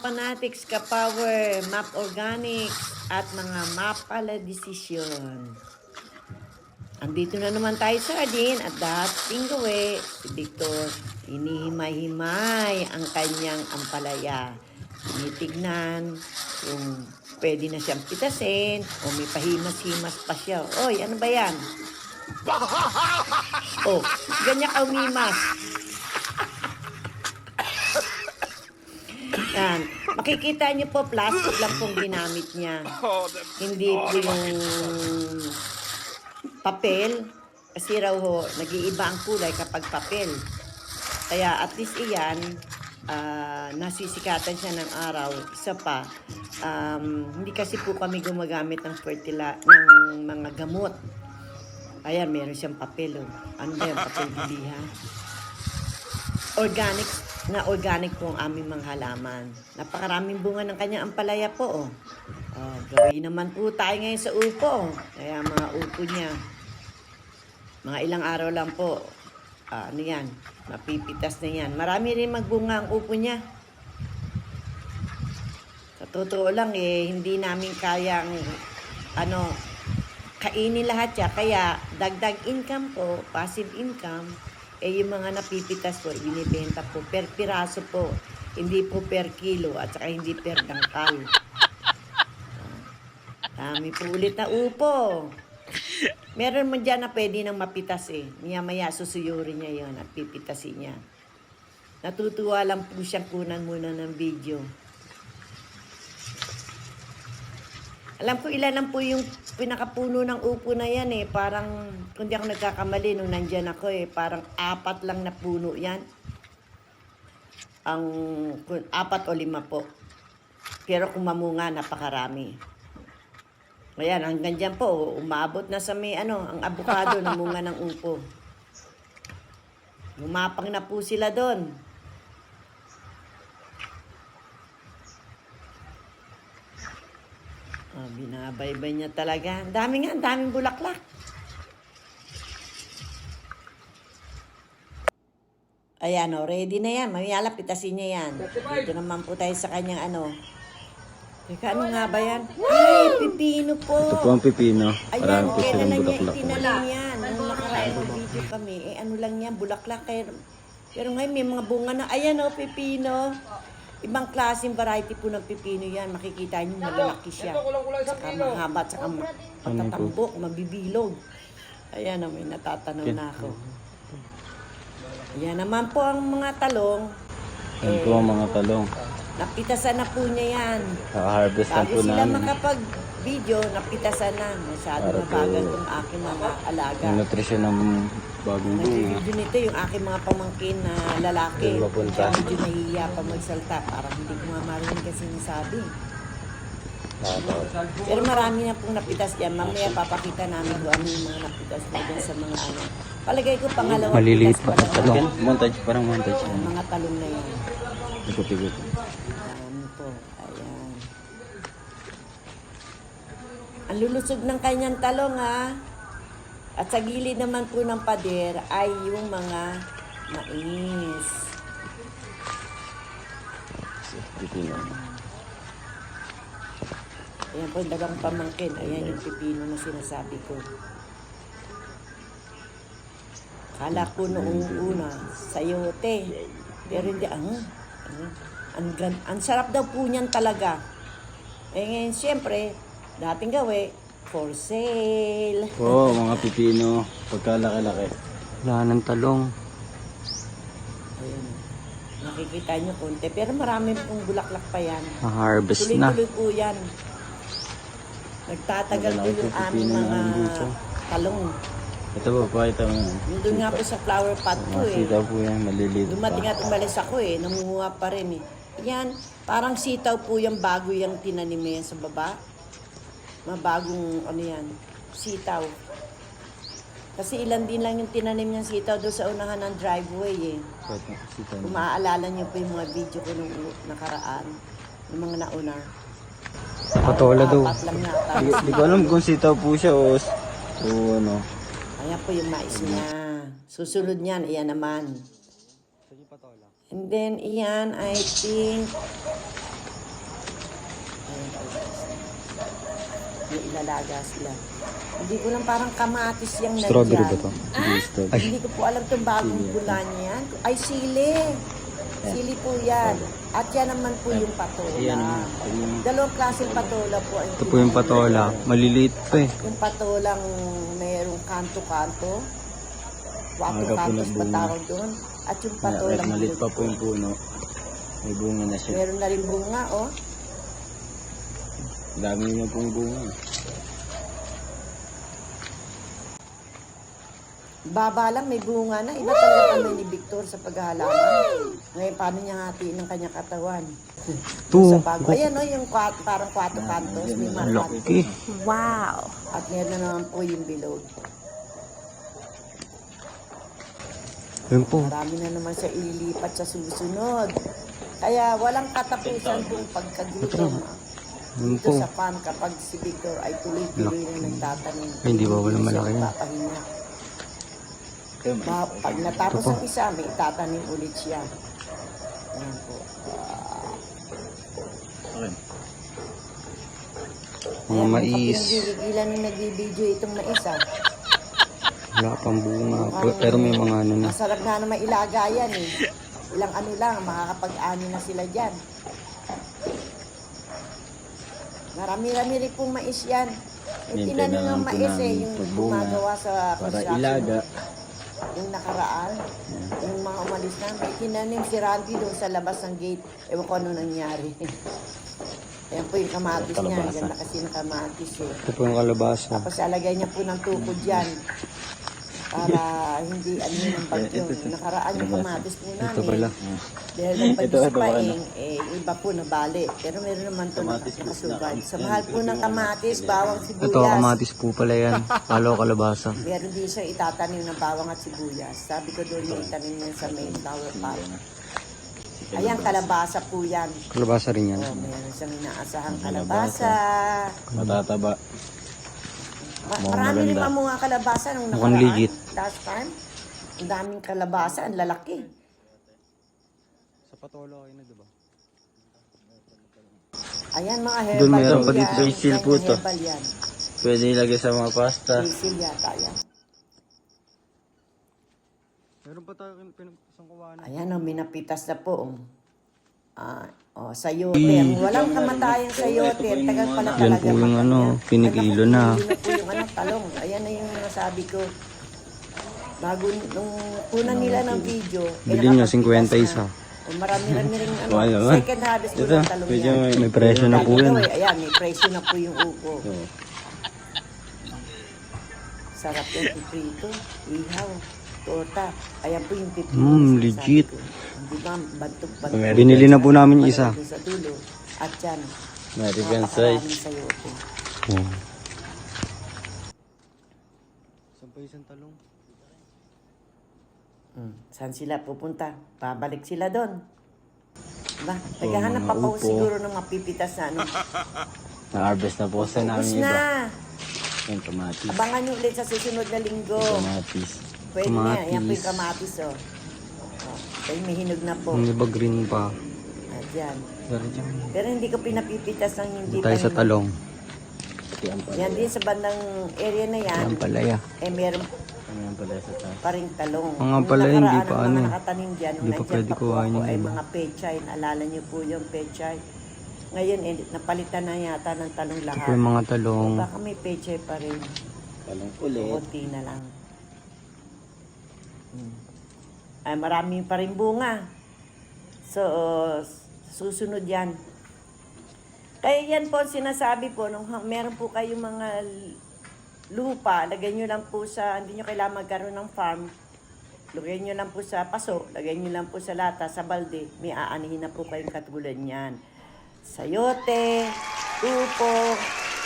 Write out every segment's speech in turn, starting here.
Fanatics, Ka-Power, Map Organics, at mga Mapala Desisyon. Andito na naman tayo sa Ardin at dating gawi, si Victor, inihimay-himay ang kanyang ampalaya. Tinitignan kung pwede na siyang pitasin o may pahimas-himas pa siya. Oy, ano ba yan? Oh, ganyan ka umimas. Yan. Makikita niyo po, plastic lang pong ginamit niya. Hindi po yung papel. Kasi raw ho, nag-iiba ang kulay kapag papel. Kaya at least iyan, nasisikatan siya ng araw. Isa pa, hindi kasi po kami gumagamit ng ng mga gamot. Ayan, meron siyang papel. Oh. Ano ba yung papel bilihan? Organic po ang aming mga halaman. Napakaraming bunga ng kanyang ampalaya po. Gawin naman po tayo ngayon sa upo. Kaya mga upo niya, mga ilang araw lang po. Ano yan? Mapipitas na yan. Marami rin magbunga ang upo niya. Sa totoo lang hindi namin kayang kainin lahat siya. Kaya dagdag income po, passive income, yung mga napipitas po, binibenta po per piraso po. Hindi po per kilo at saka hindi per dangkal. Dami po ulit na upo. Meron mo dyan na pwede nang mapitas Maya-maya susuyurin niya yon at pipitasin niya. Natutuwa lang po siyang kunan muna ng video. Alam ko ilan lang po yung pinakapuno ng upo na yan Parang, kung di ako nagkakamali, nung nandyan ako parang 4 lang na puno yan. 4 o 5 po. Pero kung mamunga, napakarami. Ayan, hanggang dyan po, umabot na sa may ang abukado na munga ng upo. Gumapang na po sila doon. Binabaybay niya talaga. Ang daming bulaklak. Ayan ready na yan. Mamaya pitasin niya yan. Dito naman po tayo sa kanyang Teka, ano nga ba yan? Ay, pipino po. Ito po ang pipino. Ayan, Marami po kailan silang na niya bulaklak. itinanim yan. Nung nakaraan po video kami, ano lang yan, bulaklak. Pero ngayon may mga bunga na. Ayan pipino. Ibang klaseng variety po ng pipino yan. Makikita niyo malalaki siya. Saka mahaba, saka matatambok, mabibilog. Ayan may natatanaw na ako. Ayan naman po ang mga talong. Yan po ang mga talong. Napitasan na po niya yan. Naka-harvest na po Bago sila namin. makapag-video, napitasan na. Masyado Para na bagal po itong aking mga alaga. Yung nutrisyon ng bagong bunga. Nag-video nito yung aking mga pamangkin na lalaki. Doon mapunta. Kaya medyo nahihiya pa magsalta. Parang hindi ko nga marinig kasi nasabi. Pero marami na pong napitas yan. Mamaya papakita namin kung ano yung mga napitas na dyan sa mga Palagay ko pangalawang Maliliit pitas pa pa ang talong. Montage, parang montage. mga talong na yan. Ikot-ikot. Dami po. Ayan. Ang lulusog ng kanyang talong At sa gilid naman po ng pader ay yung mga mais. Pipino. Ayan po, dagang pamangkin. Ayan yung pipino na sinasabi ko. Kala ko noong una, sayote. Pero hindi, ang sarap daw po niyan talaga. Ngayon, siyempre, dating gawi, for sale. Mga pipino. Pagkalaki-laki. Wala ng talong. Ayan. Nakikita nyo konti. Pero marami pong bulaklak pa yan. Ma-harvest na. Tuloy-tuloy po yan. Nagtatagal po yung aming mga talong. Ito po, ito. Yung doon nga po sa flower pot ko Mga sitaw po yan, maliliit Dumating pa. at umalis ako namunguha pa rin Yan, parang sitaw po yung bago yung tinanim yan sa baba. Mabagong yan, sitaw. Kasi ilan din lang yung tinanim niyang sitaw doon sa unahan ng driveway Sitaw. Kung maaalala niyo po yung mga video ko nung nakaraan, yung mga nauna. Patola daw. 4 lang yata. Di ko alam kung sitaw po siya o ano. Ayan po yung mais niya. Susunod niyan, iyan naman. And then, iyan, I think, Ayan po. May ilalaga sila. Hindi ko lang parang kamatis yung nandyan. Strawberry ba to? Ay, Hindi ko po alam itong bagong gula niyan. Ay, sili. Sili po yan. At yan naman po yung patola. Dalawang klaseng patola po. ito po yung patola. Maliliit pa eh. Yung patolang mayroong kanto-kanto. Wato Aga po kantos nagbunga. patawag doon. At yung patolang Maliit pa po yung puno. May bunga na siya. meron na rin bunga, oh. Dami niya pong bunga. Baba lang, may bunga na. Iba talaga kami ni Victor sa paghahalaman. Ngayon, paano niya hatiin ng kanyang katawan? Sa bago. Ayan, no, yung parang 4 kantos. May mga Laki. Wow. At meron na naman po yung bilog. Yun po. Marami na naman siya ililipat sa susunod. Kaya walang katapusan kung pagkagutom. Yun Dito po. sa farm, kapag si Victor ay tuloy-tuloy na nagtatanim. Ay, hindi ba walang siya malaki yan? magpapahinga. Pag natapos ang isa, may itatanim ulit siya. Ayan po. Mga mais. Ilan yung nagbibideo itong mais, ah. Wala pang bunga. Pero may mga ano na. Masarap na naman ilaga yan, eh. Ilang ano lang, makakapag-ani na sila dyan. Marami-rami rin pong mais yan. Yung Hintay tinanim na lang ng po mais, eh, namin yung pagbunga gumagawa sa para construction. ilaga. Yung nakaraan, yung mga umalis na, may tinanim si Randy doon sa labas ng gate. Ewan ko ano nangyari. Ayan po yung kamatis niya. Kalabasa. Ganda kasi ng kamatis, eh. Ito po yung kalabasa. Tapos alagay niya po ng tukod dyan. Para hindi ano yun ang bagyo. Nakaraan yung kamatis po namin. Ito pala. Dahil nagpagyo sa Ito pala. paing, eh, iba po nabali. Pero meron naman ito nakasugad. Sa mahal po ng kamatis, bawang sibuyas. Ito kamatis po pala yan. Kalo kalabasa. Meron din siya itatanim ng bawang at sibuyas. Sabi ko doon yung itanim niya sa main flower pot. Ayan, kalabasa po yan. Kalabasa rin yan. Oh, meron siyang inaasahang kalabasa. Matataba. Marami rin mga kalabasa nung Mukhang nakaraan. legit. Last time. Ang daming kalabasa, ang lalaki. Sa patola kayo na diba? Ayan, mga herbal. Doon meron pa yan. dito, basil Yan, po to. Herbal yan. Pwede ilagay sa mga pasta. Basil yata yan. Meron pa tayo pinagpasang kuwanan. Ayan, oh, minapitas na po. Sayote. Ang walang kamatayan sayote. Ang tagal pala Yan talaga. po yung ano, pinigilo na. Pinigilo po yung ano, talong. Ayan na yung nasabi ko. Bago, nung una nila ng video, Bilhin nyo, 50 nakapagpitas isa. na. Marami-rami rin ano, Wala naman. second harvest po ng talong yan. May presyo na po yan. Ayan, may presyo na po yung upo. Sarap yung piprito, ihaw, torta. Ayan po yung piprito. Legit. Di ba, bantog-bantog. Binili na po namin isa. Sa dulo. At yan, American napakaraming size. sayote. Oh. Saan pa isang talong? Saan sila pupunta? Babalik sila doon. Diba? Naghahanap mga pa po upo. siguro ng mapipitas na ano. Na-harvest na po sa Tapos namin na. iba. Yung kamatis. Abangan nyo ulit sa susunod na linggo. Kamatis. Pwede na. Kamatis. Yan po yung kamatis, oh. Ay, may hinog na po. Yung iba green pa. At yan. Pero dyan. Pero hindi ko pinapipitas ng hindi Tayo sa tanim. talong. Yan din sa bandang area na yan. Yan palaya. Eh, meron Ano pala sa tayo? pa ring talong. Mga Nung pala, hindi nakaraan, pa ang ano. mga nakatanim dyan, nung Hindi pa nandyan pwede pa po kuhain ako, yung ay iba. mga pechay. Naalala niyo po yung pechay. Ngayon, napalitan na yata ng talong Ito lahat. po yung mga talong. Baka may pechay pa rin. Talong ulit. Kunti na lang. Ay, marami pa rin bunga. So, susunod yan. Kaya yan po ang sinasabi po, nung meron po kayong mga lupa, lagay nyo lang po sa, hindi nyo kailangan magkaroon ng farm, lagay nyo lang po sa paso, lagay nyo lang po sa lata, sa balde, may aanihin na po kayong katulad niyan. Sayote, upo,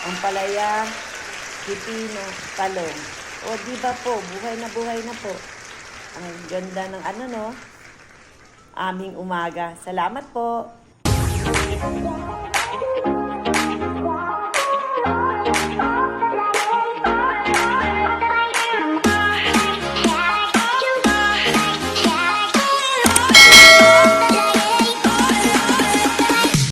ampalaya, pipino, talong. O di ba po, buhay na po. Ang ganda ng ano no, aming umaga. Salamat po.